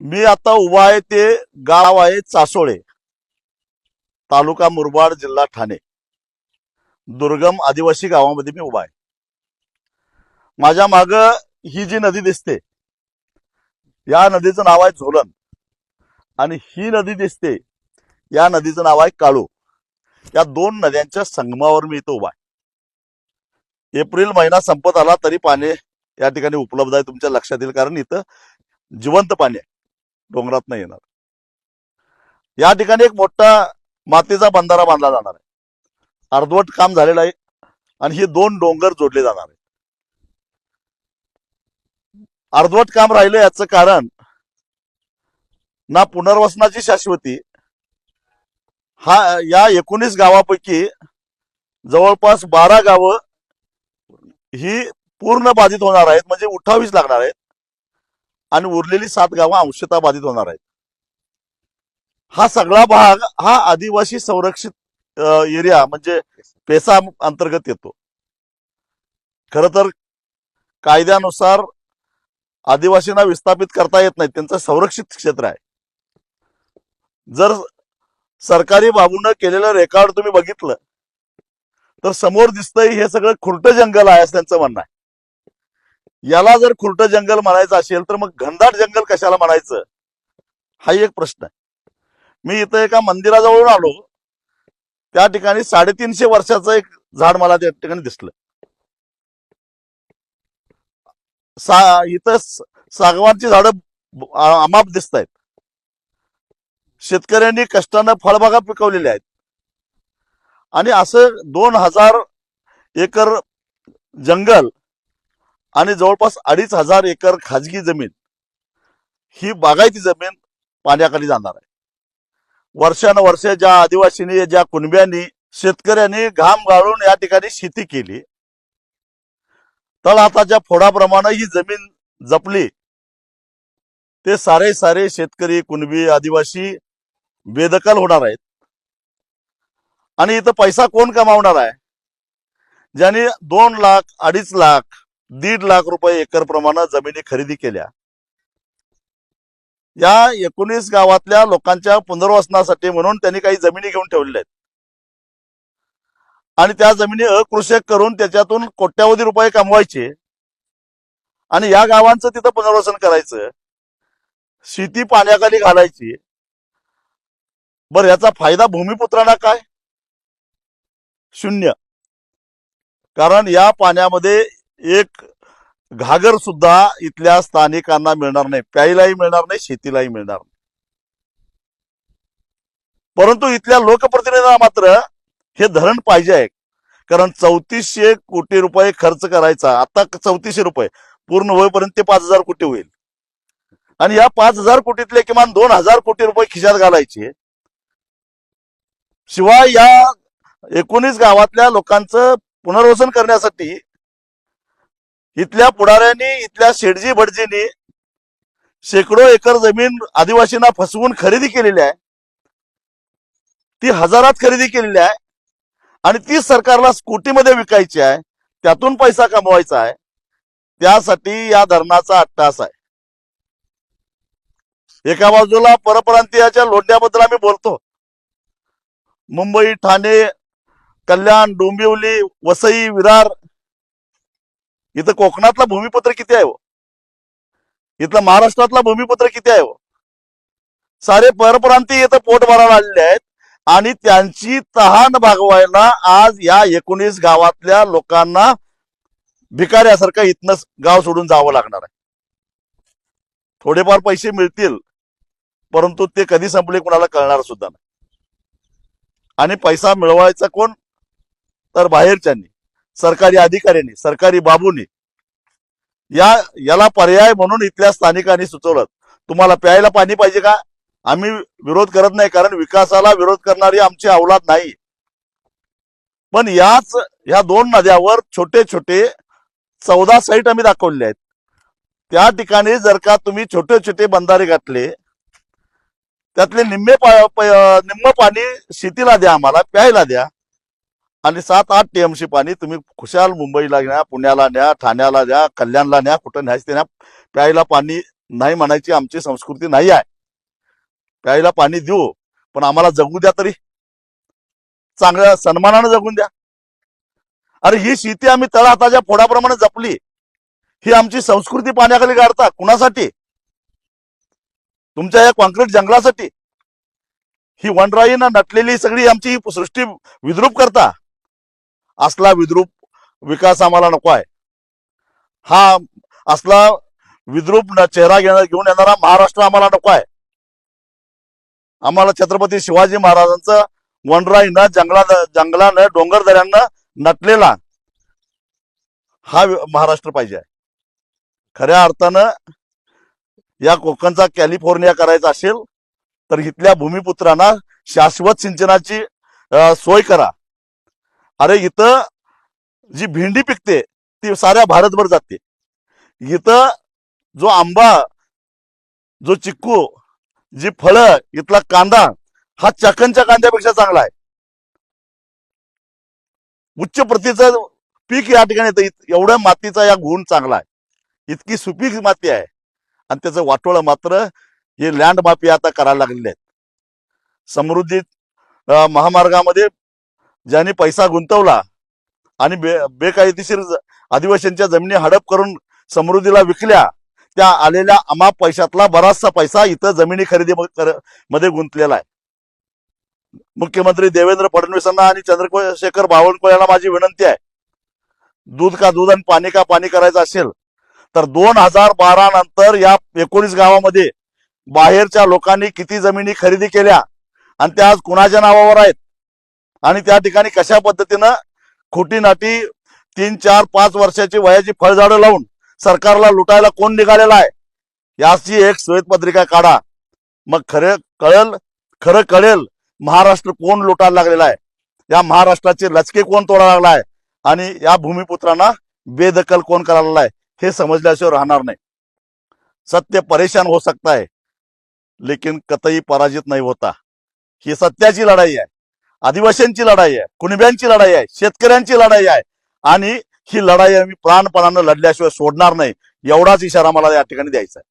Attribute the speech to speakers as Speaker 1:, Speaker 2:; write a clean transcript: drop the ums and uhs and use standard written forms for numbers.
Speaker 1: मी आता उभा आहे ते गाव आहे चासोळे, तालुका मुरबाड, जिल्हा ठाणे. दुर्गम आदिवासी गावामध्ये मी उभा आहे. माझ्या माग ही जी नदी दिसते, या नदीचं नाव आहे झोलन. आणि ही नदी दिसते, या नदीचं नाव आहे काळू. या दोन नद्यांच्या संगमावर मी इथं उभा आहे. एप्रिल महिना संपत आला तरी पाणी या ठिकाणी उपलब्ध आहे, तुमच्या लक्षात येईल, कारण इथं जिवंत पाणी आहे, डोंगरात नाही येणार. या ठिकाणी एक मोठा मातीचा बंधारा बांधला जाणार आहे. अर्धवट काम झालेलं आहे आणि हे दोन डोंगर जोडले जाणार आहे. अर्धवट काम राहिलं याचं कारण ना पुनर्वसनाची शाश्वती. या 19 गावापैकी जवळपास 12 गावं ही पूर्ण बाधित होणार आहेत, म्हणजे उठावीच लागणार आहेत, आणि उरलेली 7 गावं अंशतः बाधित होणार आहेत. हा सगळा भाग हा आदिवासी संरक्षित एरिया म्हणजे पेसा अंतर्गत येतो. खर तर कायद्यानुसार आदिवासींना विस्थापित करता येत नाही, त्यांचं संरक्षित क्षेत्र आहे. जर सरकारी बाबूनं केलेलं रेकॉर्ड तुम्ही बघितलं तर समोर दिसतंय हे सगळं खुरटं जंगल आहे असं त्यांचं म्हणणं आहे. याला जर खुरटं जंगल म्हणायचं असेल तर मग घनदाट जंगल कशाला म्हणायचं, हा एक प्रश्न आहे. मी इथं एका मंदिराजवळून आलो, त्या ठिकाणी 350 वर्षाचं एक झाड मला त्या ठिकाणी दिसलं. इथं सागवानची झाडं अमाप दिसत आहेत. शेतकऱ्यांनी कष्टानं फळबागा पिकवलेल्या आहेत. आणि असं 2000 एकर जंगल आणि जवळपास 2500 एकर खाजगी जमीन, ही बागायती जमीन पाण्याखाली जाणार आहे. वर्षानुवर्ष ज्या आदिवासींनी, ज्या कुणब्यांनी, शेतकऱ्यांनी घाम गाळून या ठिकाणी शेती केली, तळहाताच्या फोडाप्रमाणे ही जमीन जपली, ते सारे शेतकरी, कुणबी, आदिवासी बेदखल होणार आहेत. आणि इथं पैसा कोण कमावणार आहे? ज्यांनी 2 लाख, 2.5 लाख, 1.5 लाख रुपये एकर प्रमाणे जमिनी खरेदी केल्या. या 19 गावातल्या लोकांच्या पुनर्वसनासाठी म्हणून त्यांनी काही जमिनी घेऊन ठेवलेल्या आहेत. आणि त्या जमिनी अकृषक करून त्याच्यातून कोट्यावधी रुपये कमवायचे आणि या गावांचं तिथं पुनर्वसन करायचं, शेती पाण्याखाली घालायची. बरं, याचा फायदा भूमिपुत्रांना काय? शून्य. कारण या पाण्यामध्ये एक घागर सुद्धा इथल्या स्थानिकांना मिळणार नाही, प्यायलाही मिळणार नाही, शेतीलाही मिळणार नाही. परंतु इथल्या लोकप्रतिनिधींना मात्र हे धरण पाहिजे आहे. कारण 3400 कोटी रुपये खर्च करायचा, आता 3400 रुपये पूर्ण होईपर्यंत ते 5000 कोटी होईल. आणि या 5000 कोटीतले किमान 2000 कोटी रुपये खिशात घालायचे. शिवाय या 19 गावातल्या लोकांचं पुनर्वसन करण्यासाठी इथल्या पुढाऱ्यांनी, इथल्या शेठजी भटजींनी शेकडो एकर जमीन आदिवासींना फसवून खरेदी केलेली आहे. ती हजारात खरेदी केलेली आहे आणि ती सरकारला कोटीमध्ये विकायची आहे, त्यातून पैसा कमवायचा आहे. त्यासाठी या धरणाचा अट्टास आहे. एका बाजूला परप्रांतीयाच्या लोंढ्याबद्दल आम्ही बोलतो, मुंबई, ठाणे, कल्याण, डोंबिवली, वसई, विरार, इथं कोकणातला भूमिपुत्र किती आहे हो? इथलं महाराष्ट्रातला भूमिपुत्र किती आहे हो? सारे परप्रांतीय इथं पोट भरायला आलेले आहेत आणि त्यांची तहान भागवायला आज या 19 गावातल्या लोकांना भिकाऱ्यासारखं इथनं गाव सोडून जावं लागणार आहे. थोडेफार पैसे मिळतील, परंतु ते कधी संपले कुणाला कळणार सुद्धा नाही. आणि पैसा मिळवायचा कोण? तर बाहेरच्यांनी, सरकारी अधिकाऱ्यांनी, सरकारी बाबूंनी. याला पर्याय म्हणून इथल्या स्थानिकांनी सुचवलं, तुम्हाला प्यायला पाणी पाहिजे का? आम्ही विरोध करत नाही, कारण विकासाला विरोध करणारी आमची अवलाद नाही. पण ह्या 2 नद्यावर छोटे छोटे 14 साईट आम्ही दाखवलेले आहेत. त्या ठिकाणी जर का तुम्ही छोटे छोटे बंधारे घातले, त्यातले निम्म पाणी शेतीला द्या, आम्हाला प्यायला द्या, आणि 7-8 टीएमसी पाणी तुम्ही खुशाल मुंबईला न्या, पुण्याला न्या, ठाण्याला द्या, कल्याणला न्या, कुठं न्यायचं ते न्या. प्यायला पाणी नाही म्हणायची आमची संस्कृती नाही आहे. प्यायला पाणी देऊ, पण आम्हाला जगू द्या, तरी चांगल्या सन्मानानं जगून द्या. अरे ही शेती आम्ही तळहाताच्या फोडाप्रमाणे जपली, ही आमची संस्कृती पाण्याखाली गाडता कुणासाठी? तुमच्या या कॉन्क्रीट जंगलासाठी? ही वनराईनं नटलेली सगळी आमची ही सृष्टी विद्रूप करता. असला विद्रूप विकास आम्हाला नको आहे. हा असला विद्रूप चेहरा घेऊन येणारा महाराष्ट्र आम्हाला नको आहे. आम्हाला छत्रपती शिवाजी महाराजांचं वनराईनं जंगलानं डोंगरदऱ्यांना नटलेला हा महाराष्ट्र पाहिजे आहे. खऱ्या अर्थानं या कोकणचा कॅलिफोर्निया करायचा असेल तर इथल्या भूमिपुत्रांना शाश्वत सिंचनाची सोय करा. अरे इथं जी भेंडी पिकते ती साऱ्या भारतभर जाते. इथं जो आंबा, जो चिक्कू, जी फळं, इथला कांदा हा चकनच्या कांद्यापेक्षा चांगला आहे. उच्च प्रतीचं पीक या ठिकाणी येतं. एवढ्या मातीचा या गुण चांगला आहे. इतकी सुपीक माती आहे आणि त्याचं वाटोळं मात्र हे लँड माफिया आता करायला लागलेले आहेत. समृद्धी महामार्गामध्ये ज्यांनी पैसा गुंतवला आणि बेकायदेशीर आदिवासींच्या जमिनी हडप करून समृद्धीला विकल्या, त्या आलेल्या अमाप पैशातला बराचसा पैसा इथं जमिनी खरेदी मध्ये गुंतलेला आहे. मुख्यमंत्री देवेंद्र फडणवीसांना आणि चंद्रशेखर बावनकुळे यांना माझी विनंती आहे, दूध का दूध आणि पाणी का पाणी करायचं असेल तर 2012 नंतर या 19 गावामध्ये बाहेरच्या लोकांनी किती जमिनी खरेदी केल्या आणि त्या आज कुणाच्या नावावर आहेत आणि त्या ठिकाणी कशा पद्धतीनं खोटी नाटी 3, 4, 5 वर्षाची वयाची फळझाडं लावून सरकारला लुटायला कोण निघालेला आहे, याची एक श्वेतपत्रिका काढा. मग खरं कळेल महाराष्ट्र कोण लुटायला लागलेला आहे, या महाराष्ट्राचे लचके कोण तोडायला लागला आहे आणि या भूमिपुत्रांना बेदखल कोण करायला आहे हे समजल्याशिवाय राहणार नाही. सत्य परेशान हो सकता है लेकिन कतई पराजित नाही होता. ही सत्याची लढाई आहे, आदिवासींची लढाई आहे, कुणब्यांची लढाई आहे, शेतकऱ्यांची लढाई आहे आणि ही लढाई आम्ही प्राणपणानं लढल्याशिवाय सोडणार नाही. एवढाच इशारा मला या ठिकाणी द्यायचा आहे.